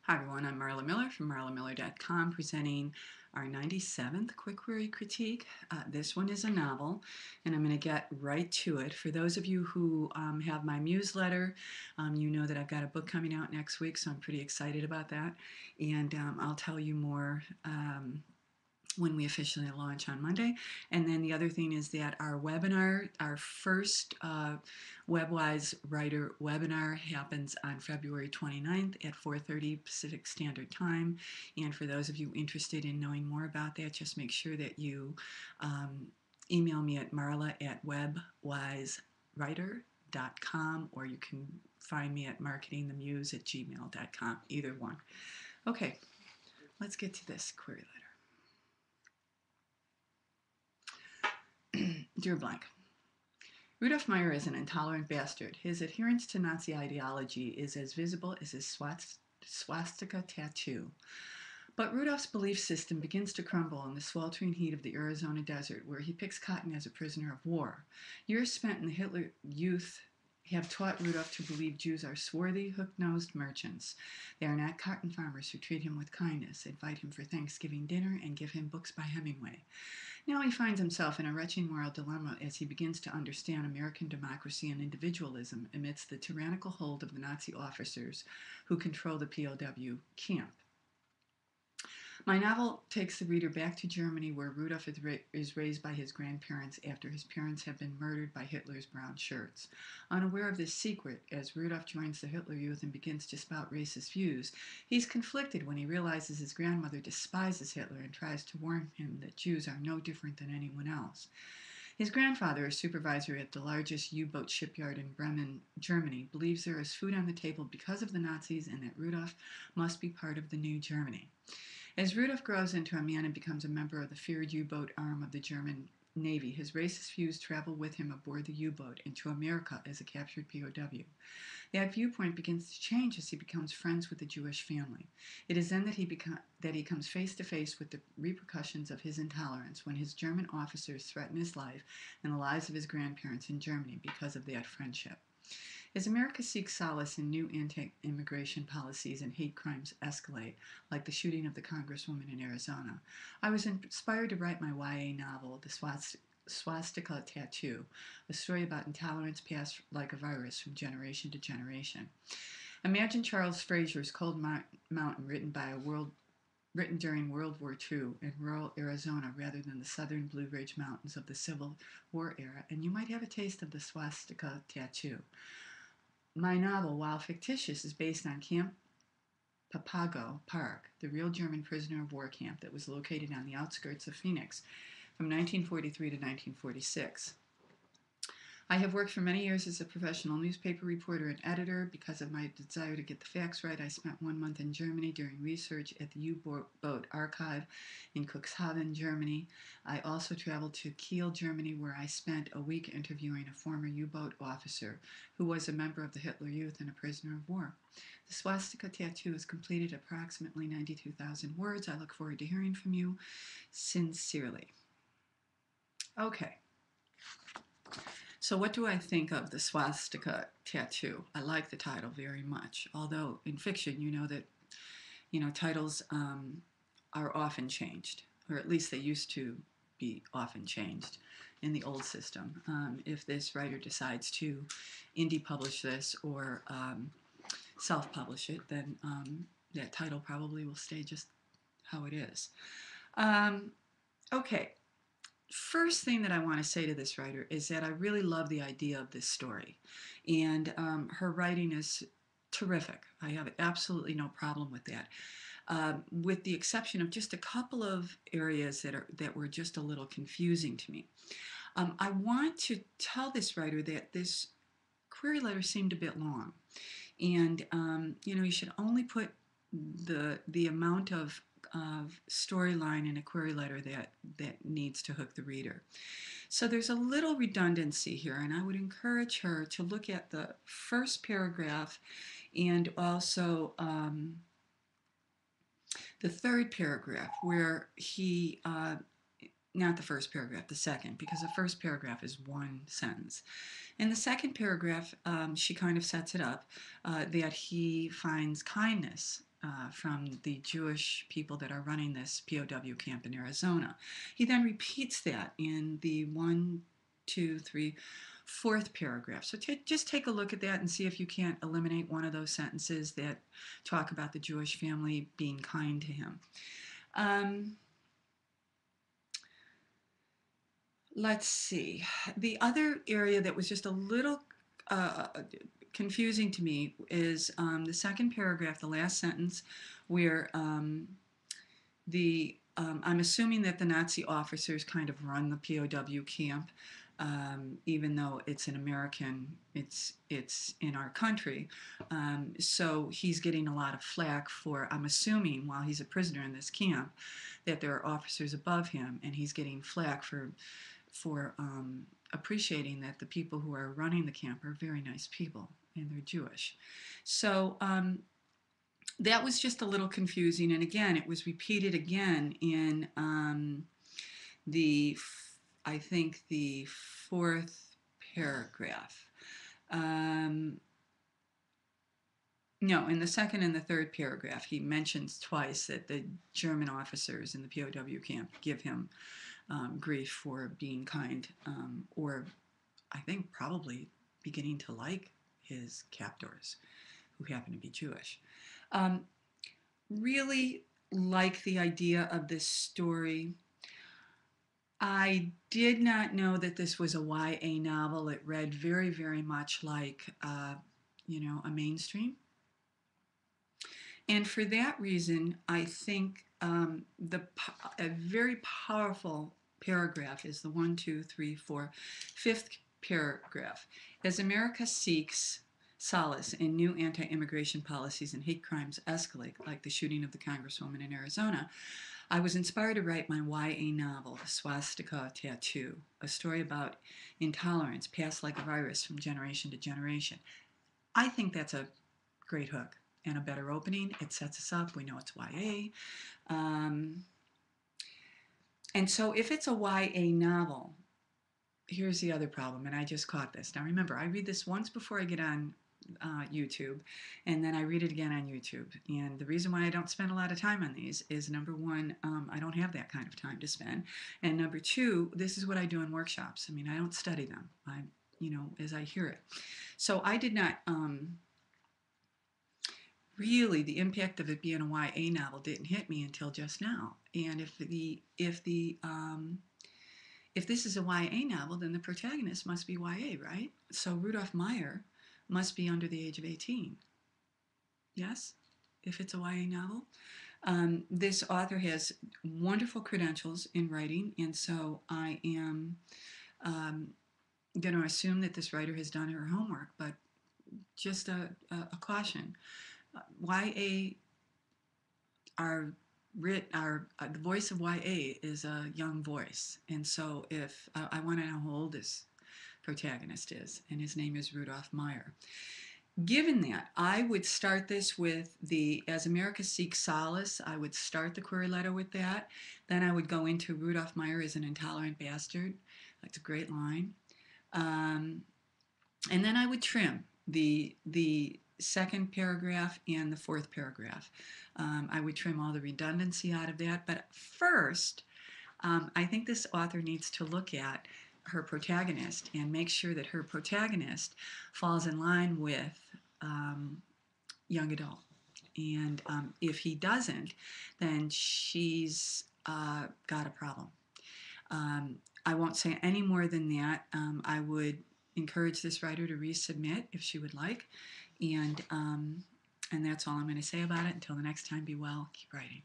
Hi everyone, I'm Marla Miller from marlamiller.com presenting our 97th Quick Query Critique. This one is a novel, and I'm going to get right to it. For those of you who have my newsletter, you know that I've got a book coming out next week, so I'm pretty excited about that. And I'll tell you more when we officially launch on Monday. And then the other thing is that our webinar, our first WebWise Writer webinar happens on February 29th at 4:30 Pacific Standard Time. And for those of you interested in knowing more about that, just make sure that you email me at marla@webwisewriter.com, or you can find me at marketingthemuse@gmail.com, either one. Okay, let's get to this query letter. Dear blank, Rudolf Meyer is an intolerant bastard. His adherence to Nazi ideology is as visible as his swastika tattoo. But Rudolph's belief system begins to crumble in the sweltering heat of the Arizona desert, where he picks cotton as a prisoner of war. Years spent in the Hitler Youth have taught Rudolph to believe Jews are swarthy, hook-nosed merchants. They are not cotton farmers who treat him with kindness, invite him for Thanksgiving dinner, and give him books by Hemingway. Now he finds himself in a wretched moral dilemma as he begins to understand American democracy and individualism amidst the tyrannical hold of the Nazi officers who control the POW camp. My novel takes the reader back to Germany, where Rudolf is raised by his grandparents after his parents have been murdered by Hitler's brown shirts. Unaware of this secret, as Rudolf joins the Hitler Youth and begins to spout racist views, he's conflicted when he realizes his grandmother despises Hitler and tries to warn him that Jews are no different than anyone else. His grandfather, a supervisor at the largest U-boat shipyard in Bremen, Germany, believes there is food on the table because of the Nazis and that Rudolf must be part of the new Germany. As Rudolf grows into a man and becomes a member of the feared U-boat arm of the German Navy, his racist views travel with him aboard the U-boat and to America as a captured POW. That viewpoint begins to change as he becomes friends with the Jewish family. It is then that he comes face to face with the repercussions of his intolerance, when his German officers threaten his life and the lives of his grandparents in Germany because of that friendship. As America seeks solace in new anti-immigration policies and hate crimes escalate, like the shooting of the congresswoman in Arizona, I was inspired to write my YA novel, The Swastika Tattoo, a story about intolerance passed like a virus from generation to generation. Imagine Charles Frazier's Cold Mountain written during World War II in rural Arizona rather than the southern Blue Ridge Mountains of the Civil War era, and you might have a taste of the swastika tattoo. My novel, while fictitious, is based on Camp Papago Park, the real German prisoner of war camp that was located on the outskirts of Phoenix from 1943 to 1946. I have worked for many years as a professional newspaper reporter and editor. Because of my desire to get the facts right, I spent 1 month in Germany doing research at the U-Boat Archive in Cuxhaven, Germany. I also traveled to Kiel, Germany, where I spent a week interviewing a former U-Boat officer who was a member of the Hitler Youth and a prisoner of war. The swastika tattoo is completed approximately 92,000 words. I look forward to hearing from you. Sincerely. Okay. So what do I think of the swastika tattoo? I like the title very much, although in fiction you know that titles are often changed, or at least they used to be often changed in the old system. If this writer decides to indie publish this or self-publish it, then that title probably will stay just how it is. Okay. First thing that I want to say to this writer is that I really love the idea of this story, and her writing is terrific. I have absolutely no problem with that, with the exception of just a couple of areas that were just a little confusing to me. I want to tell this writer that this query letter seemed a bit long, and you should only put the amount of storyline in a query letter that needs to hook the reader. So there's a little redundancy here, and I would encourage her to look at the first paragraph and also the third paragraph, where he, not the first paragraph, the second, because the first paragraph is one sentence. In the second paragraph, she kind of sets it up that he finds kindness from the Jewish people that are running this POW camp in Arizona. He then repeats that in the 1, 2, 3, fourth paragraph. So just take a look at that and see if you can't eliminate one of those sentences that talk about the Jewish family being kind to him. Let's see. The other area that was just a little confusing to me is the second paragraph, the last sentence, where I'm assuming that the Nazi officers kind of run the POW camp, even though it's an American, it's in our country. So he's getting a lot of flack for, I'm assuming, while he's a prisoner in this camp, that there are officers above him, and he's getting flack for appreciating that the people who are running the camp are very nice people and they're Jewish. So that was just a little confusing, and again, it was repeated again in I think the fourth paragraph. No, in the second and the third paragraph, he mentions twice that the German officers in the POW camp give him grief for being kind, or I think probably beginning to like his captors, who happen to be Jewish. Really like the idea of this story. I did not know that this was a YA novel. It read very, very much like, a mainstream. And for that reason, I think a very powerful paragraph is the 1, 2, 3, 4, fifth paragraph. As America seeks solace in new anti-immigration policies and hate crimes escalate, like the shooting of the Congresswoman in Arizona, I was inspired to write my YA novel, Swastika Tattoo, a story about intolerance passed like a virus from generation to generation. I think that's a great hook and a better opening. It sets us up. We know it's YA. And so if it's a YA novel, here's the other problem, and I just caught this. Now remember, I read this once before I get on YouTube, and then I read it again on YouTube. And the reason why I don't spend a lot of time on these is, number one, I don't have that kind of time to spend. And number two, this is what I do in workshops. I mean, I don't study them. As I hear it. So I did not... really, the impact of it being a YA novel didn't hit me until just now. And if this is a YA novel, then the protagonist must be YA, right? So Rudolf Meyer must be under the age of 18. Yes, if it's a YA novel. This author has wonderful credentials in writing, and so I am going to assume that this writer has done her homework, but just a caution. YA the voice of YA is a young voice, and so if I want to know how old this protagonist is, and his name is Rudolf Meyer. Given that, I would start this with As America Seeks Solace. I would start the query letter with that. Then I would go into Rudolf Meyer is an intolerant bastard. That's a great line. And then I would trim the second paragraph and the fourth paragraph. I would trim all the redundancy out of that. But first, I think this author needs to look at her protagonist and make sure that her protagonist falls in line with young adult. And if he doesn't, then she's got a problem. I won't say any more than that. I would encourage this writer to resubmit if she would like. And that's all I'm going to say about it. Until the next time, be well, keep writing.